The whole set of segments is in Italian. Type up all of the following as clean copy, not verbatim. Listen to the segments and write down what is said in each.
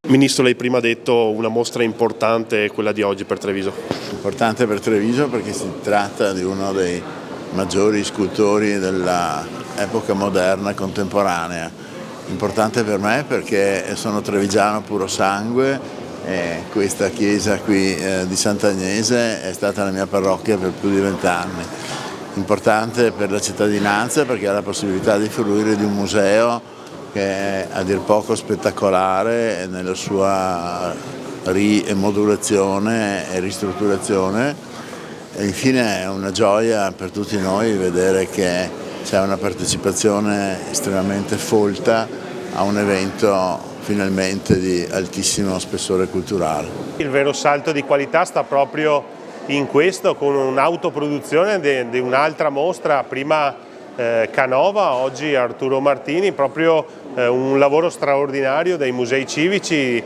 Ministro, lei prima ha detto una mostra importante è quella di oggi per Treviso. Importante per Treviso perché si tratta di uno dei maggiori scultori dell'epoca moderna e contemporanea. Importante per me perché sono trevigiano puro sangue e questa chiesa qui di Sant'Agnese è stata la mia parrocchia per più di 20 anni. Importante per la cittadinanza perché ha la possibilità di fruire di un museo che è a dir poco spettacolare nella sua rimodulazione e ristrutturazione, e infine è una gioia per tutti noi vedere che c'è una partecipazione estremamente folta a un evento finalmente di altissimo spessore culturale. Il vero salto di qualità sta proprio in questo, con un'autoproduzione di un'altra mostra, prima Canova, oggi Arturo Martini, proprio un lavoro straordinario dei musei civici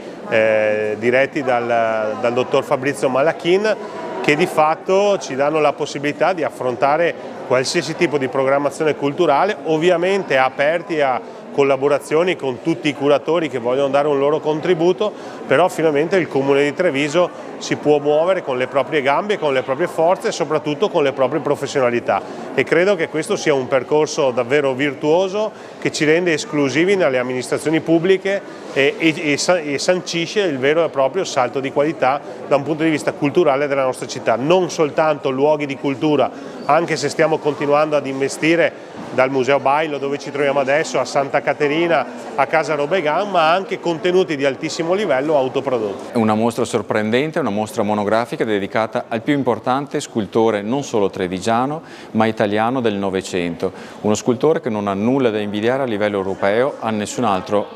diretti dal dottor Fabrizio Malachin, che di fatto ci danno la possibilità di affrontare qualsiasi tipo di programmazione culturale, ovviamente aperti a collaborazioni con tutti i curatori che vogliono dare un loro contributo, però finalmente il Comune di Treviso si può muovere con le proprie gambe, con le proprie forze e soprattutto con le proprie professionalità, e credo che questo sia un percorso davvero virtuoso che ci rende esclusivi nelle amministrazioni pubbliche e sancisce il vero e proprio salto di qualità da un punto di vista culturale della nostra città. Non soltanto luoghi di cultura, anche se stiamo continuando ad investire dal Museo Bailo, dove ci troviamo adesso, a Santa Caterina, a Casa Robegan, ma anche contenuti di altissimo livello autoprodotti. È una mostra sorprendente, una mostra monografica dedicata al più importante scultore non solo trevigiano ma italiano del Novecento, uno scultore che non ha nulla da invidiare a livello europeo a nessun altro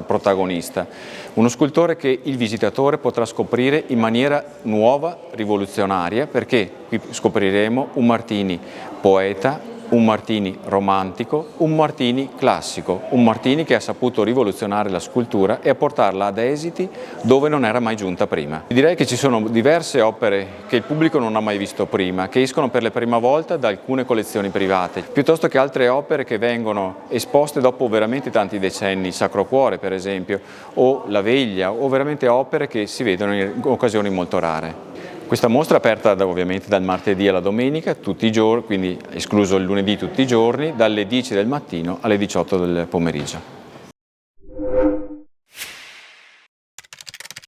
protagonista, uno scultore che il visitatore potrà scoprire in maniera nuova, rivoluzionaria, perché qui scopriremo un Martini poeta, un Martini romantico, un Martini classico, un Martini che ha saputo rivoluzionare la scultura e a portarla ad esiti dove non era mai giunta prima. Direi che ci sono diverse opere che il pubblico non ha mai visto prima, che escono per la prima volta da alcune collezioni private, piuttosto che altre opere che vengono esposte dopo veramente tanti decenni, Sacro Cuore per esempio, o La Veglia, o veramente opere che si vedono in occasioni molto rare. Questa mostra è aperta ovviamente dal martedì alla domenica, tutti i giorni, quindi escluso il lunedì tutti i giorni, dalle 10 del mattino alle 18 del pomeriggio.